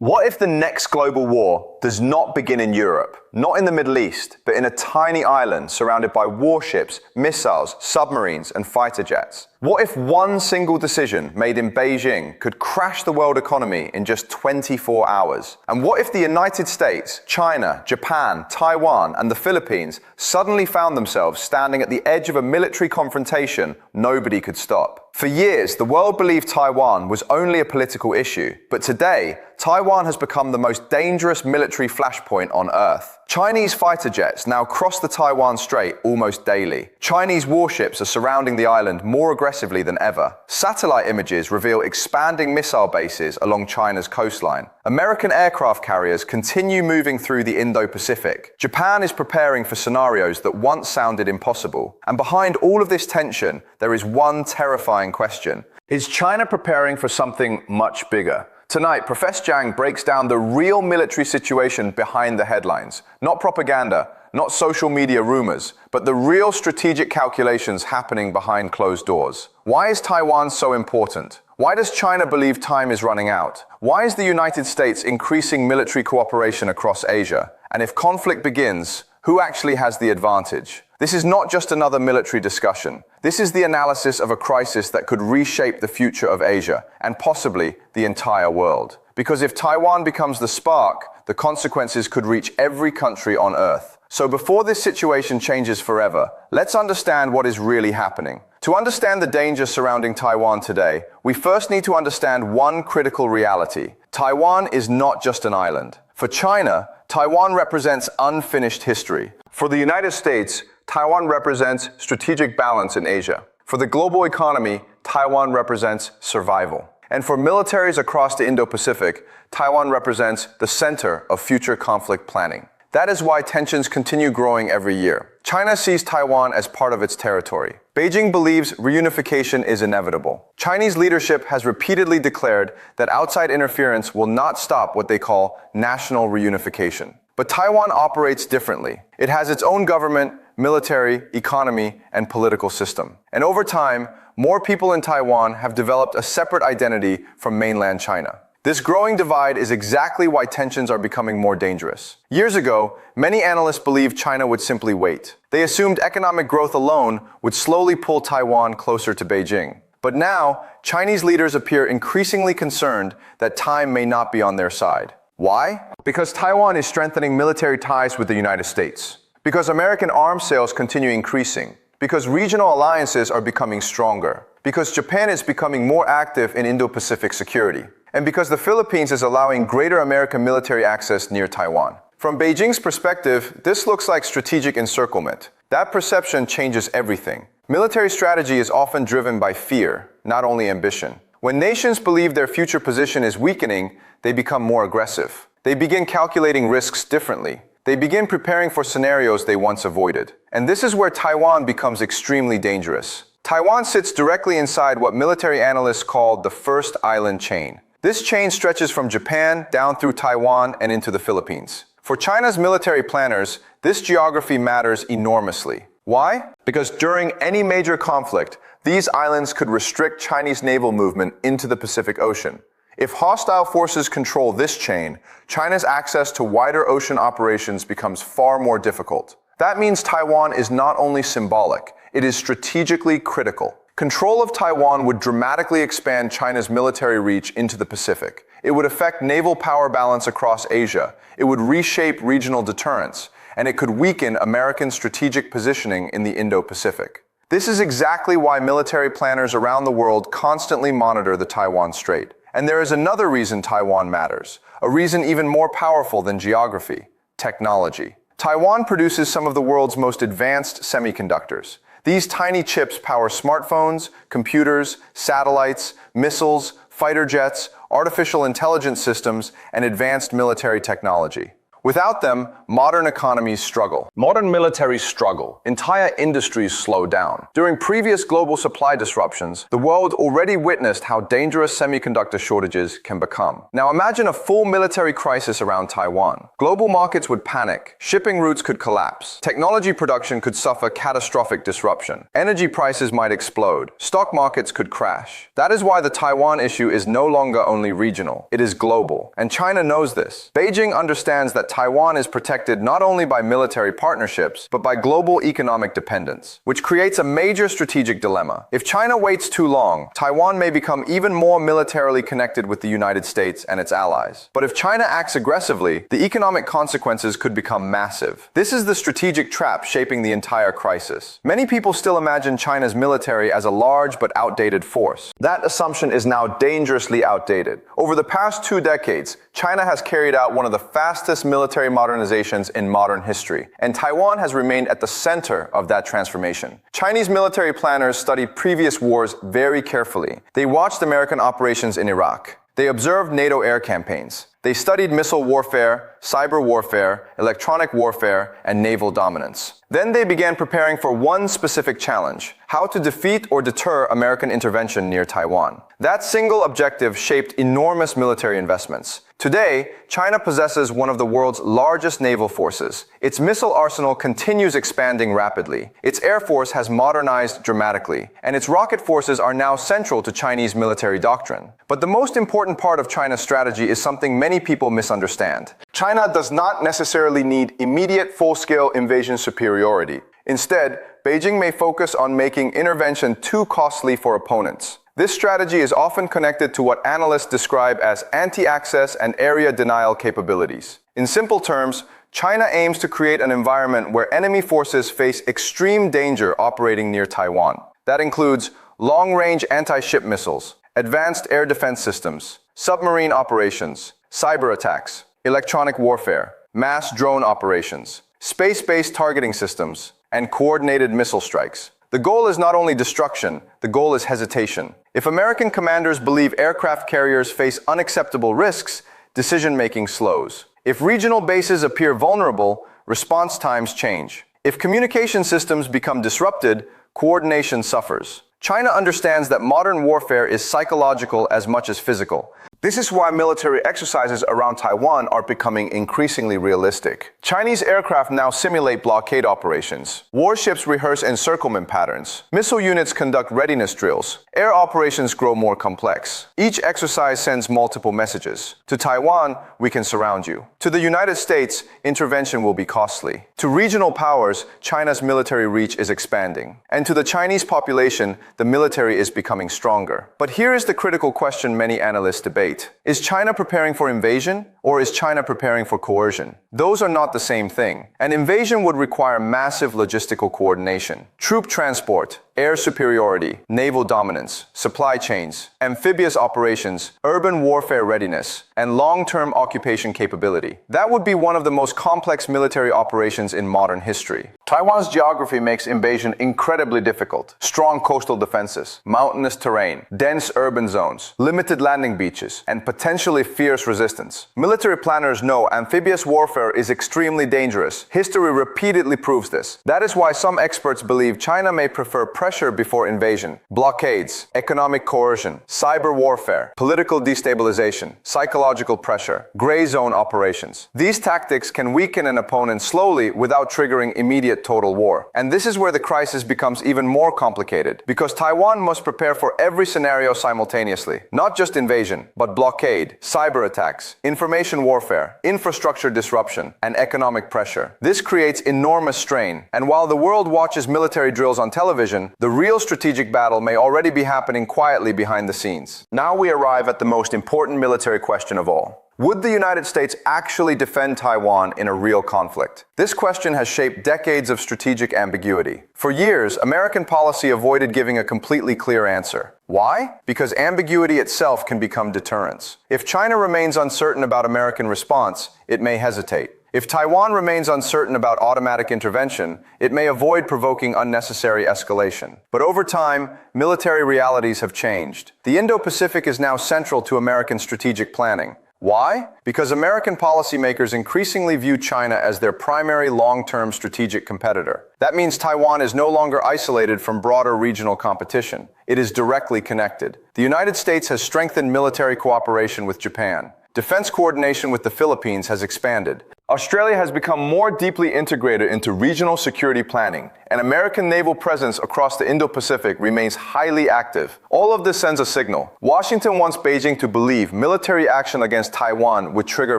What if the next global war does not begin in Europe, not in the Middle East, but in a tiny island surrounded by warships, missiles, submarines, and fighter jets? What if one single decision made in Beijing could crash the world economy in just 24 hours? And what if the United States, China, Japan, Taiwan, and the Philippines suddenly found themselves standing at the edge of a military confrontation nobody could stop? For years, the world believed Taiwan was only a political issue, but today, Taiwan has become the most dangerous military flashpoint on Earth. Chinese fighter jets now cross the Taiwan Strait almost daily. Chinese warships are surrounding the island more aggressively than ever. Satellite images reveal expanding missile bases along China's coastline. American aircraft carriers continue moving through the Indo-Pacific. Japan is preparing for scenarios that once sounded impossible. And behind all of this tension, there is one terrifying question. Is China preparing for something much bigger? Tonight, Professor Zhang breaks down the real military situation behind the headlines. Not propaganda, not social media rumors, but the real strategic calculations happening behind closed doors. Why is Taiwan so important? Why does China believe time is running out? Why is the United States increasing military cooperation across Asia? And if conflict begins, who actually has the advantage? This is not just another military discussion. This is the analysis of a crisis that could reshape the future of Asia and possibly the entire world. Because if Taiwan becomes the spark, the consequences could reach every country on Earth. So before this situation changes forever, let's understand what is really happening. To understand the danger surrounding Taiwan today, we first need to understand one critical reality. Taiwan is not just an island. For China, Taiwan represents unfinished history. For the United States, Taiwan represents strategic balance in Asia. For the global economy, Taiwan represents survival. And for militaries across the Indo-Pacific, Taiwan represents the center of future conflict planning. That is why tensions continue growing every year. China sees Taiwan as part of its territory. Beijing believes reunification is inevitable. Chinese leadership has repeatedly declared that outside interference will not stop what they call national reunification. But Taiwan operates differently. It has its own government, military, economy, and political system. And over time, more people in Taiwan have developed a separate identity from mainland China. This growing divide is exactly why tensions are becoming more dangerous. Years ago, many analysts believed China would simply wait. They assumed economic growth alone would slowly pull Taiwan closer to Beijing. But now, Chinese leaders appear increasingly concerned that time may not be on their side. Why? Because Taiwan is strengthening military ties with the United States. Because American arms sales continue increasing. Because regional alliances are becoming stronger. Because Japan is becoming more active in Indo-Pacific security. And because the Philippines is allowing greater American military access near Taiwan. From Beijing's perspective, this looks like strategic encirclement. That perception changes everything. Military strategy is often driven by fear, not only ambition. When nations believe their future position is weakening, they become more aggressive. They begin calculating risks differently. They begin preparing for scenarios they once avoided. And this is where Taiwan becomes extremely dangerous. Taiwan sits directly inside what military analysts call the first island chain. This chain stretches from Japan down through Taiwan and into the Philippines. For China's military planners, this geography matters enormously. Why? Because during any major conflict, these islands could restrict Chinese naval movement into the Pacific Ocean. If hostile forces control this chain, China's access to wider ocean operations becomes far more difficult. That means Taiwan is not only symbolic, it is strategically critical. Control of Taiwan would dramatically expand China's military reach into the Pacific. It would affect naval power balance across Asia. It would reshape regional deterrence. And it could weaken American strategic positioning in the Indo-Pacific. This is exactly why military planners around the world constantly monitor the Taiwan Strait. And there is another reason Taiwan matters, a reason even more powerful than geography: technology. Taiwan produces some of the world's most advanced semiconductors. These tiny chips power smartphones, computers, satellites, missiles, fighter jets, artificial intelligence systems, and advanced military technology. Without them, modern economies struggle. Modern militaries struggle. Entire industries slow down. During previous global supply disruptions, the world already witnessed how dangerous semiconductor shortages can become. Now imagine a full military crisis around Taiwan. Global markets would panic. Shipping routes could collapse. Technology production could suffer catastrophic disruption. Energy prices might explode. Stock markets could crash. That is why the Taiwan issue is no longer only regional. It is global. And China knows this. Beijing understands that Taiwan is protected not only by military partnerships, but by global economic dependence, which creates a major strategic dilemma. If China waits too long, Taiwan may become even more militarily connected with the United States and its allies. But if China acts aggressively, the economic consequences could become massive. This is the strategic trap shaping the entire crisis. Many people still imagine China's military as a large but outdated force. That assumption is now dangerously outdated. Over the past 2 decades, China has carried out one of the fastest military modernizations in modern history, and Taiwan has remained at the center of that transformation. Chinese military planners studied previous wars very carefully. They watched American operations in Iraq. They observed NATO air campaigns. They studied missile warfare, cyber warfare, electronic warfare, and naval dominance. Then they began preparing for one specific challenge: how to defeat or deter American intervention near Taiwan. That single objective shaped enormous military investments. Today, China possesses one of the world's largest naval forces. Its missile arsenal continues expanding rapidly. Its air force has modernized dramatically, and its rocket forces are now central to Chinese military doctrine. But the most important part of China's strategy is something many people misunderstand. China does not necessarily need immediate full-scale invasion superiority. Instead, Beijing may focus on making intervention too costly for opponents. This strategy is often connected to what analysts describe as anti-access and area denial capabilities. In simple terms, China aims to create an environment where enemy forces face extreme danger operating near Taiwan. That includes long-range anti-ship missiles, advanced air defense systems, submarine operations, cyber attacks, electronic warfare, mass drone operations, space-based targeting systems, and coordinated missile strikes. The goal is not only destruction, the goal is hesitation. If American commanders believe aircraft carriers face unacceptable risks, decision-making slows. If regional bases appear vulnerable, response times change. If communication systems become disrupted, coordination suffers. China understands that modern warfare is psychological as much as physical. This is why military exercises around Taiwan are becoming increasingly realistic. Chinese aircraft now simulate blockade operations. Warships rehearse encirclement patterns. Missile units conduct readiness drills. Air operations grow more complex. Each exercise sends multiple messages. To Taiwan, we can surround you. To the United States, intervention will be costly. To regional powers, China's military reach is expanding. And to the Chinese population, the military is becoming stronger. But here is the critical question many analysts debate. Is China preparing for invasion, or is China preparing for coercion? Those are not the same thing. An invasion would require massive logistical coordination, troop transport, air superiority, naval dominance, supply chains, amphibious operations, urban warfare readiness, and long-term occupation capability. That would be one of the most complex military operations in modern history. Taiwan's geography makes invasion incredibly difficult. Strong coastal defenses, mountainous terrain, dense urban zones, limited landing beaches, and potentially fierce resistance. Military planners know amphibious warfare is extremely dangerous. History repeatedly proves this. That is why some experts believe China may prefer pressure before invasion, blockades, economic coercion, cyber warfare, political destabilization, psychological pressure, gray zone operations. These tactics can weaken an opponent slowly without triggering immediate total war. And this is where the crisis becomes even more complicated, because Taiwan must prepare for every scenario simultaneously. Not just invasion, but blockade, cyber attacks, information warfare, infrastructure disruption, and economic pressure. This creates enormous strain. And while the world watches military drills on television, the real strategic battle may already be happening quietly behind the scenes. Now we arrive at the most important military question of all. Would the United States actually defend Taiwan in a real conflict? This question has shaped decades of strategic ambiguity. For years, American policy avoided giving a completely clear answer. Why? Because ambiguity itself can become deterrence. If China remains uncertain about American response, it may hesitate. If Taiwan remains uncertain about automatic intervention, it may avoid provoking unnecessary escalation. But over time, military realities have changed. The Indo-Pacific is now central to American strategic planning. Why? Because American policymakers increasingly view China as their primary long-term strategic competitor. That means Taiwan is no longer isolated from broader regional competition. It is directly connected. The United States has strengthened military cooperation with Japan. Defense coordination with the Philippines has expanded. Australia has become more deeply integrated into regional security planning, and American naval presence across the Indo-Pacific remains highly active. All of this sends a signal. Washington wants Beijing to believe military action against Taiwan would trigger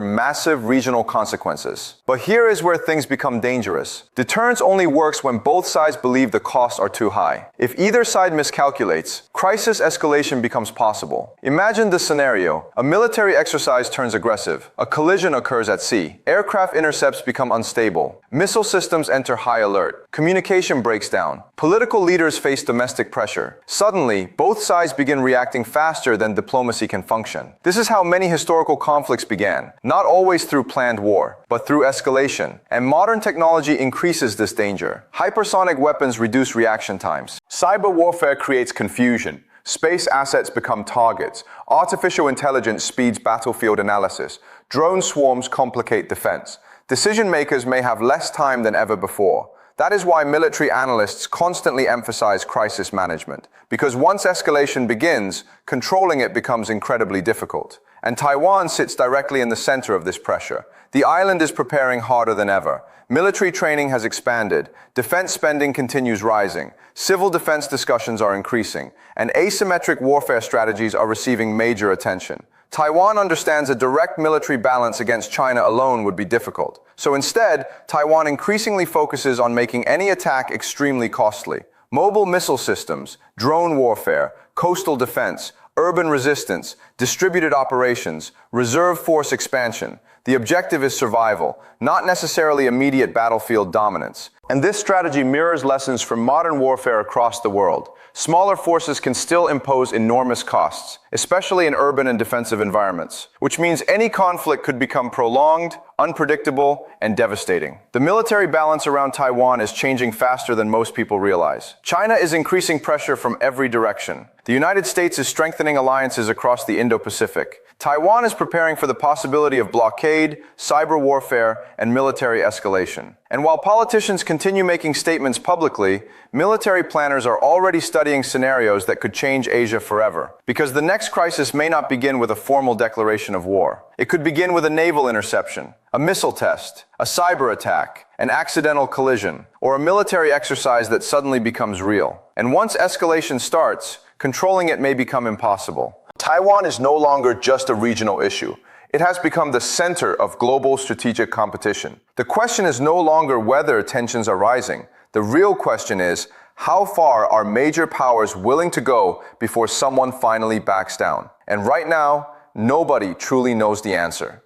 massive regional consequences. But here is where things become dangerous. Deterrence only works when both sides believe the costs are too high. If either side miscalculates, crisis escalation becomes possible. Imagine this scenario. A military exercise turns aggressive. A collision occurs at sea. Aircraft intercepts become unstable. Missile systems enter high alert. Communication breaks down. Political leaders face domestic pressure. Suddenly, both sides begin reacting faster than diplomacy can function. This is how many historical conflicts began, not always through planned war, but through escalation. And modern technology increases this danger. Hypersonic weapons reduce reaction times. Cyber warfare creates confusion. Space assets become targets. Artificial intelligence speeds battlefield analysis. Drone swarms complicate defense. Decision makers may have less time than ever before. That is why military analysts constantly emphasize crisis management, because once escalation begins, controlling it becomes incredibly difficult. And Taiwan sits directly in the center of this pressure. The island is preparing harder than ever. Military training has expanded. Defense spending continues rising. Civil defense discussions are increasing. And asymmetric warfare strategies are receiving major attention. Taiwan understands a direct military balance against China alone would be difficult. So instead, Taiwan increasingly focuses on making any attack extremely costly. Mobile missile systems, drone warfare, coastal defense, urban resistance, distributed operations, reserve force expansion. The objective is survival, not necessarily immediate battlefield dominance. And this strategy mirrors lessons from modern warfare across the world. Smaller forces can still impose enormous costs, especially in urban and defensive environments, which means any conflict could become prolonged, unpredictable, and devastating. The military balance around Taiwan is changing faster than most people realize. China is increasing pressure from every direction. The United States is strengthening alliances across the Indo-Pacific. Taiwan is preparing for the possibility of blockade, cyber warfare, and military escalation. And while politicians continue making statements publicly, military planners are already studying scenarios that could change Asia forever. Because the next crisis may not begin with a formal declaration of war. It could begin with a naval interception, a missile test, a cyber attack, an accidental collision, or a military exercise that suddenly becomes real. And once escalation starts, controlling it may become impossible. Taiwan is no longer just a regional issue. It has become the center of global strategic competition. The question is no longer whether tensions are rising. The real question is, how far are major powers willing to go before someone finally backs down? And right now, nobody truly knows the answer.